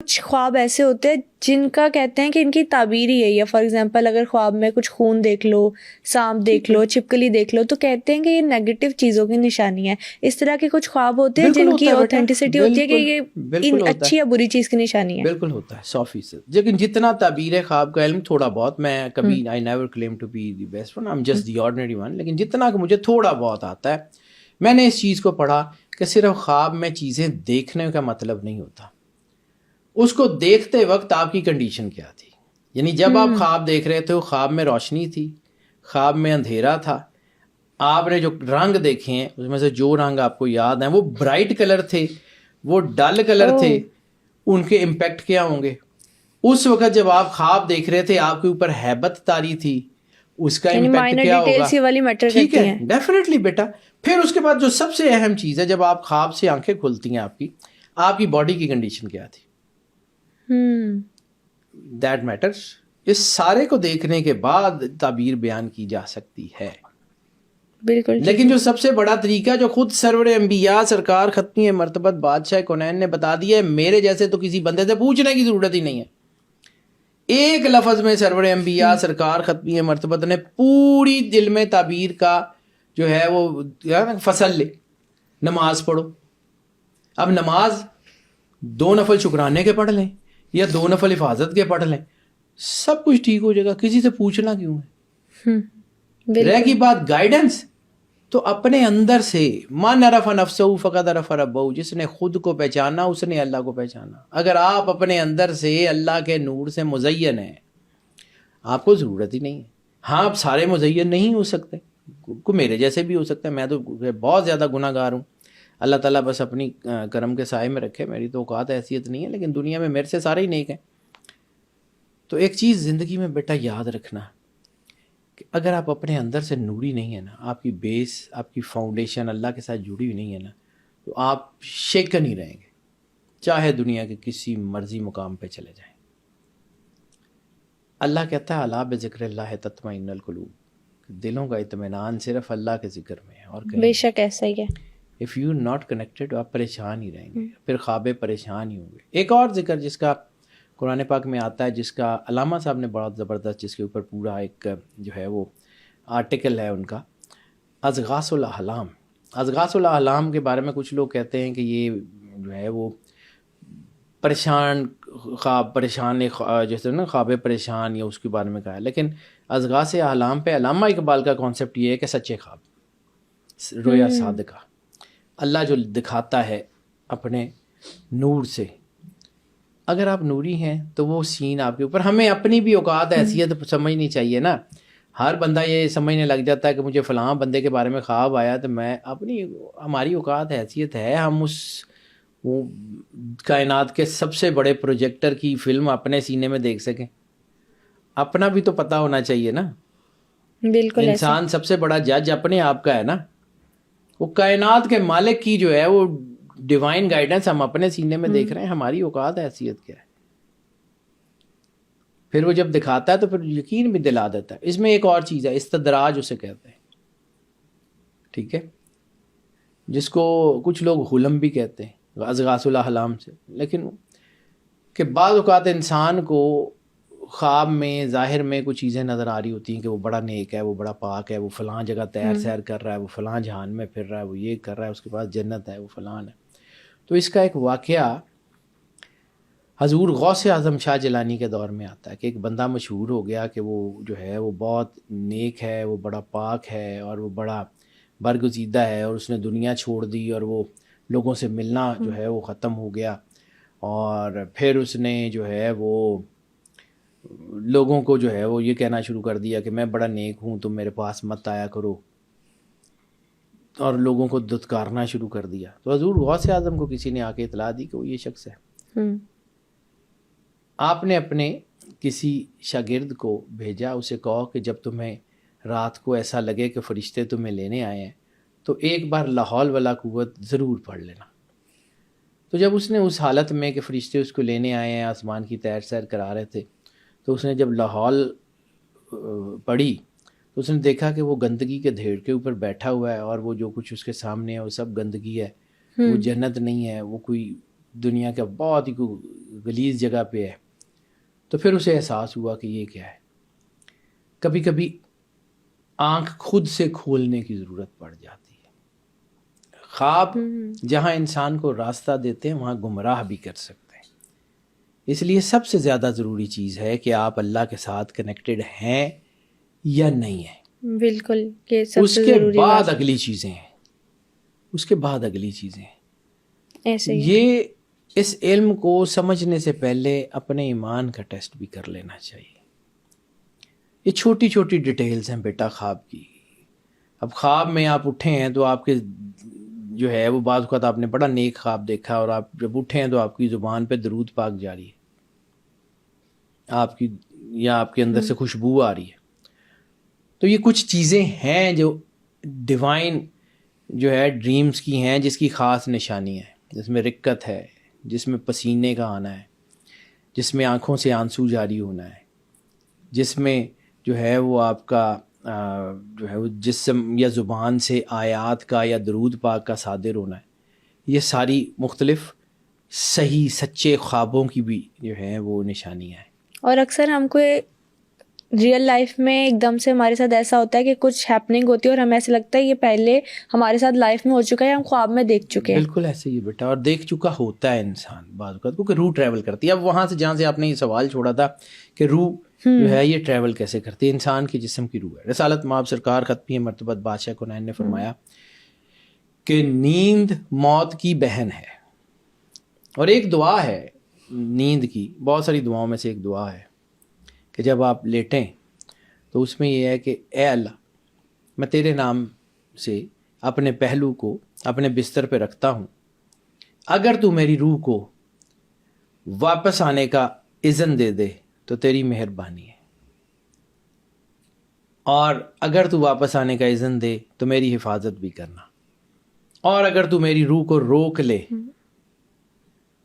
کچھ خواب ایسے ہوتے ہیں جن کا کہتے ہیں کہ ان کی تعبیر ہی یہی ہے. فار ایگزامپل اگر خواب میں کچھ خون دیکھ لو, سانپ دیکھ لو, چھپکلی دیکھ لو, تو کہتے ہیں کہ یہ نیگیٹو چیزوں کی نشانی ہے. اس طرح کے کچھ خواب ہوتے ہیں جن کی اوتھینٹسٹی ہوتی ہے کہ یہ اچھی یا بری چیز کی نشانی ہے. بالکل ہوتا ہے 100%. لیکن جتنا تعبیر خواب کا علم تھوڑا بہت, میں کبھی I never claim to be the best one, I am just the ordinary one, لیکن جتنا کہ مجھے تھوڑا بہت آتا ہے, میں نے اس چیز کو پڑھا کہ صرف خواب میں چیزیں دیکھنے کا مطلب نہیں ہوتا, اس کو دیکھتے وقت آپ کی کنڈیشن کیا تھی. یعنی جب آپ خواب دیکھ رہے تھے, خواب میں روشنی تھی, خواب میں اندھیرا تھا, آپ نے جو رنگ دیکھے ہیں اس میں سے جو رنگ آپ کو یاد ہیں وہ برائٹ کلر تھے, وہ ڈل کلر تھے, ان کے امپیکٹ کیا ہوں گے. اس وقت جب آپ خواب دیکھ رہے تھے آپ کے اوپر ہیبت طاری تھی, اس کا امپیکٹ کیا ہوگا. ٹھیک ہے, ڈیفینیٹلی بیٹا. پھر اس کے بعد جو سب سے اہم چیز ہے, جب آپ خواب سے آنکھیں کھلتی ہیں آپ کی باڈی کی کنڈیشن کیا تھی, دیٹ میٹرز. اس سارے کو دیکھنے کے بعد تعبیر بیان کی جا سکتی ہے. بالکل. لیکن جو سب سے بڑا طریقہ جو خود سرور انبیاء سرکار ختمی مرتبت بادشاہ کونین نے بتا دیا ہے, میرے جیسے تو کسی بندے سے پوچھنے کی ضرورت ہی نہیں ہے. ایک لفظ میں سرور انبیاء سرکار ختمی مرتبت نے پوری دل میں تعبیر کا جو ہے وہ فصل لے. نماز پڑھو. اب نماز 2 نفل شکرانے کے پڑھ لیں یا 2 نفل حفاظت کے پڑھ لیں, سب کچھ ٹھیک ہو جائے گا. کسی سے پوچھنا کیوں ہے. رہ گی بات گائیڈنس, تو اپنے اندر سے من عرف نفسہ فقد عرف ربہ, جس نے خود کو پہچانا اس نے اللہ کو پہچانا. اگر آپ اپنے اندر سے اللہ کے نور سے مزین ہیں, آپ کو ضرورت ہی نہیں ہے. ہاں, آپ سارے مزین نہیں ہو سکتے, کو میرے جیسے بھی ہو سکتے ہیں, میں تو بہت زیادہ گناہ گار ہوں. اللہ تعالیٰ بس اپنی کرم کے سائے میں رکھے, میری تو اوقات حیثیت نہیں ہے, لیکن دنیا میں میرے سے سارے ہی نیک ہیں. تو ایک چیز زندگی میں بیٹا یاد رکھنا کہ اگر آپ اپنے اندر سے نوری نہیں ہے نا, آپ کی بیس, آپ کی فاؤنڈیشن اللہ کے ساتھ جڑی ہوئی نہیں ہے نا, تو آپ شیکن ہی رہیں گے, چاہے دنیا کے کسی مرضی مقام پہ چلے جائیں. اللہ کہتا ہے الا بذکر اللہ تطمئن القلوب, دلوں کا اطمینان صرف اللہ کے ذکر میں ہے اور کہیں. بے شک ایسا ہی ہے. اف یو ناٹ کنیکٹڈ, آپ پریشان ہی رہیں گے, پھر خوابیں پریشان ہی ہوں گے. ایک اور ذکر جس کا قرآن پاک میں آتا ہے, جس کا علامہ صاحب نے بہت زبردست, جس کے اوپر پورا ایک جو ہے وہ آرٹیکل ہے ان کا, اضغاث الاحلام. اضغاث الاحلام کے بارے میں کچھ لوگ کہتے ہیں کہ یہ جو ہے وہ پریشان خواب, پریشان جیسے نا خواب پریشان, یا اس کے بارے میں کہا ہے. لیکن اضغاث احلام پہ علامہ اقبال کا کانسیپٹ یہ ہے کہ سچے خواب, رویا صادقہ, اللہ جو دکھاتا ہے اپنے نور سے. اگر آپ نوری ہیں تو وہ سین آپ کے اوپر. ہمیں اپنی بھی اوقات حیثیت سمجھنی چاہیے نا. ہر بندہ یہ سمجھنے لگ جاتا ہے کہ مجھے فلاں بندے کے بارے میں خواب آیا تو میں اپنی, ہماری اوقات حیثیت ہے ہم اس وہ کائنات کے سب سے بڑے پروجیکٹر کی فلم اپنے سینے میں دیکھ سکیں. اپنا بھی تو پتہ ہونا چاہیے نا. بالکل. انسان سب سے بڑا جج اپنے آپ کا ہے نا. وہ کائنات کے مالک کی جو ہے وہ ڈیوائن گائیڈنس ہم اپنے سینے میں دیکھ رہے ہیں, ہماری اوقات حیثیت کیا ہے. پھر وہ جب دکھاتا ہے تو پھر یقین بھی دلا دیتا ہے. اس میں ایک اور چیز ہے, استدراج اسے کہتے ہیں, ٹھیک ہے, جس کو کچھ لوگ حلم بھی کہتے ہیں, اضغاث الاحلام سے. لیکن کہ بعض اوقات انسان کو خواب میں ظاہر میں کچھ چیزیں نظر آ رہی ہوتی ہیں کہ وہ بڑا نیک ہے, وہ بڑا پاک ہے, وہ فلاں جگہ تیر سیر کر رہا ہے, وہ فلاں جہان میں پھر رہا ہے, وہ یہ کر رہا ہے, اس کے پاس جنت ہے, وہ فلاں ہے. تو اس کا ایک واقعہ حضور غوث اعظم شاہ جیلانی کے دور میں آتا ہے کہ ایک بندہ مشہور ہو گیا کہ وہ جو ہے وہ بہت نیک ہے, وہ بڑا پاک ہے اور وہ بڑا برگزیدہ ہے, اور اس نے دنیا چھوڑ دی اور وہ لوگوں سے ملنا جو ہے وہ ختم ہو گیا. اور پھر اس نے جو ہے وہ لوگوں کو جو ہے وہ یہ کہنا شروع کر دیا کہ میں بڑا نیک ہوں, تم میرے پاس مت آیا کرو, اور لوگوں کو دھتکارنا شروع کر دیا. تو حضور غوث اعظم کو کسی نے آ کے اطلاع دی کہ وہ یہ شخص ہے. آپ نے اپنے کسی شاگرد کو بھیجا, اسے کہو کہ جب تمہیں رات کو ایسا لگے کہ فرشتے تمہیں لینے آئے ہیں تو ایک بار لا حول ولا قوت ضرور پڑھ لینا. تو جب اس نے اس حالت میں کہ فرشتے اس کو لینے آئے ہیں, آسمان کی تیر سیر کرا رہے تھے, تو اس نے جب لا حول پڑھی تو اس نے دیکھا کہ وہ گندگی کے ڈھیر کے اوپر بیٹھا ہوا ہے, اور وہ جو کچھ اس کے سامنے ہے وہ سب گندگی ہے, وہ جنت نہیں ہے, وہ کوئی دنیا کا بہت ہی غلیظ جگہ پہ ہے تو پھر اسے احساس ہوا کہ یہ کیا ہے. کبھی کبھی آنکھ خود سے کھولنے کی ضرورت پڑ جاتی ہے. خواب جہاں انسان کو راستہ دیتے ہیں وہاں گمراہ بھی کر سکتے ہیں. اس لیے سب سے زیادہ ضروری چیز ہے کہ آپ اللہ کے ساتھ کنیکٹڈ ہیں یا نہیں ہیں. بالکل یہ سب اس سے کے ضروری بعد بات اگلی چیزیں ہیں. اس کے بعد اگلی چیزیں ہیں. ایسے ہی یہ اس علم کو سمجھنے سے پہلے اپنے ایمان کا ٹیسٹ بھی کر لینا چاہیے. یہ چھوٹی چھوٹی ڈیٹیلز ہیں بیٹا خواب کی. اب خواب میں آپ اٹھے ہیں تو آپ کے جو ہے وہ بعض اوقات آپ نے بڑا نیک خواب دیکھا اور آپ جب اٹھے ہیں تو آپ کی زبان پہ درود پاک جاری ہے آپ کی, یا آپ کے اندر سے خوشبو آ رہی ہے. تو یہ کچھ چیزیں ہیں جو ڈیوائن جو ہے ڈریمز کی ہیں, جس کی خاص نشانی ہے, جس میں رکت ہے, جس میں پسینے کا آنا ہے, جس میں آنکھوں سے آنسو جاری ہونا ہے, جس میں جو ہے وہ آپ کا جو ہے وہ جسم یا زبان سے آیات کا یا درود پاک کا صادر ہونا ہے. یہ ساری مختلف صحیح سچے خوابوں کی بھی جو ہے وہ نشانیاں ہیں. اور اکثر ہم کو ریئل لائف میں ایک دم سے ہمارے ساتھ ایسا ہوتا ہے کہ کچھ ہیپننگ ہوتی ہے اور ہمیں ایسا لگتا ہے یہ پہلے ہمارے ساتھ لائف میں ہو چکا ہے, ہم خواب میں دیکھ چکے ہیں. بالکل ایسے ہی بیٹا, اور دیکھ چکا ہوتا ہے انسان بعض اوقات, کیونکہ روح ٹریول کرتی ہے. اب وہاں سے جہاں سے آپ نے یہ سوال چھوڑا تھا کہ روح جو ہے یہ ٹریول کیسے کرتی ہے, انسان کے جسم کی روح ہے. رسالت مآب سرکار ختمی مرتبت بادشاہ کونین نے فرمایا کہ نیند موت کی بہن ہے. اور ایک دعا ہے نیند کی, بہت ساری دعاؤں میں سے ایک دعا ہے کہ جب آپ لیٹیں تو اس میں یہ ہے کہ اے اللہ, میں تیرے نام سے اپنے پہلو کو اپنے بستر پہ رکھتا ہوں, اگر تو میری روح کو واپس آنے کا اذن دے دے تو تیری مہربانی ہے, اور اگر تو واپس آنے کا اذن دے تو میری حفاظت بھی کرنا, اور اگر تو میری روح کو روک لے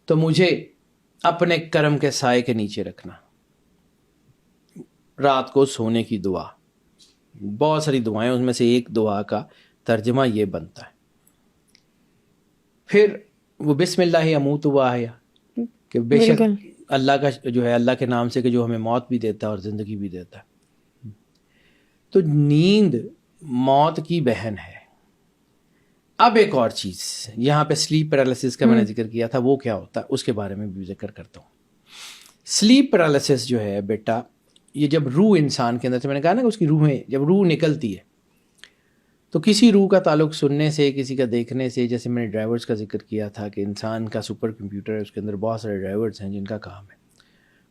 تو مجھے اپنے کرم کے سائے کے نیچے رکھنا. رات کو سونے کی دعا, بہت ساری دعائیں, اس میں سے ایک دعا کا ترجمہ یہ بنتا ہے. پھر وہ بسم اللہ اموت و احیا, کہ بے شک اللہ کا جو ہے اللہ کے نام سے کہ جو ہمیں موت بھی دیتا ہے اور زندگی بھی دیتا ہے. تو نیند موت کی بہن ہے. اب ایک اور چیز یہاں پہ سلیپ پیرالسس کا میں نے ذکر کیا تھا, وہ کیا ہوتا ہے اس کے بارے میں بھی ذکر کرتا ہوں. سلیپ پیرالسس جو ہے بیٹا, یہ جب روح انسان کے اندر سے, میں نے کہا نا کہ اس کی روحیں جب روح نکلتی ہے تو کسی روح کا تعلق سننے سے, کسی کا دیکھنے سے, جیسے میں نے ڈرائیورز کا ذکر کیا تھا کہ انسان کا سپر کمپیوٹر ہے, اس کے اندر بہت سارے ڈرائیورز ہیں جن کا کام ہے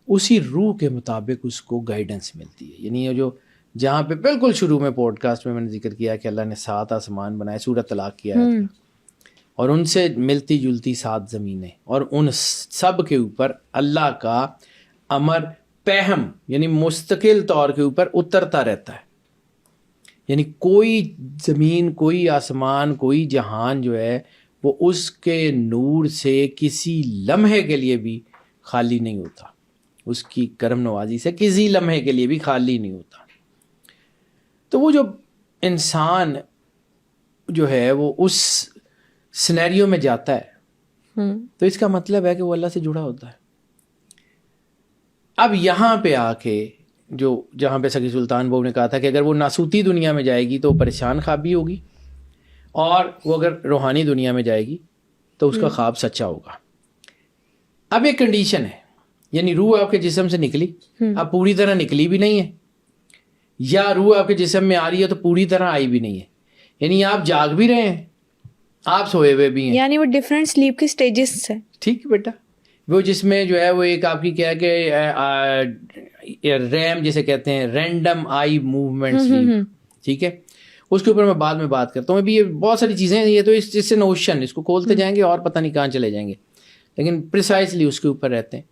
اسی روح کے مطابق اس کو گائیڈنس ملتی ہے. یعنی یہ جو جہاں پہ بالکل شروع میں پوڈ کاسٹ میں نے ذکر کیا کہ اللہ نے 7 آسمان بنائے, سورۃ طلاق کی آیت کا, اور ان سے ملتی جلتی 7 زمینیں, اور ان سب کے اوپر اللہ کا امر پہم یعنی مستقل طور کے اوپر اترتا رہتا ہے. یعنی کوئی زمین, کوئی آسمان, کوئی جہان جو ہے وہ اس کے نور سے کسی لمحے کے لیے بھی خالی نہیں ہوتا, اس کی کرم نوازی سے کسی لمحے کے لیے بھی خالی نہیں ہوتا. تو وہ جو انسان جو ہے وہ اس سینیریو میں جاتا ہے تو اس کا مطلب ہے کہ وہ اللہ سے جڑا ہوتا ہے. اب یہاں پہ آ کے جو جہاں پہ سکی سلطان بہو نے کہا تھا کہ اگر وہ ناسوتی دنیا میں جائے گی تو وہ پریشان خوابی ہوگی, اور وہ اگر روحانی دنیا میں جائے گی تو اس کا خواب سچا ہوگا. اب ایک کنڈیشن ہے, یعنی روح آپ کے جسم سے نکلی, اب پوری طرح نکلی بھی نہیں ہے, یا روح آپ کے جسم میں آ رہی ہے تو پوری طرح آئی بھی نہیں ہے. یعنی آپ جاگ بھی رہے ہیں, آپ سوئے ہوئے بھی ہیں, یعنی وہ ڈفرینٹ سلیپ کی سٹیجز ہیں. ٹھیک ہے بیٹا, وہ جس میں جو ہے وہ ایک آپ کی کیا کہ ریم جسے کہتے ہیں رینڈم آئی موومنٹ سلیپ, ٹھیک ہے, اس کے اوپر میں بعد میں بات کرتا ہوں. ابھی یہ بہت ساری چیزیں ہیں, یہ تو اس سے نوشن, اس کو کھولتے جائیں گے اور پتہ نہیں کہاں چلے جائیں گے, لیکن پریسائزلی اس کے اوپر رہتے ہیں.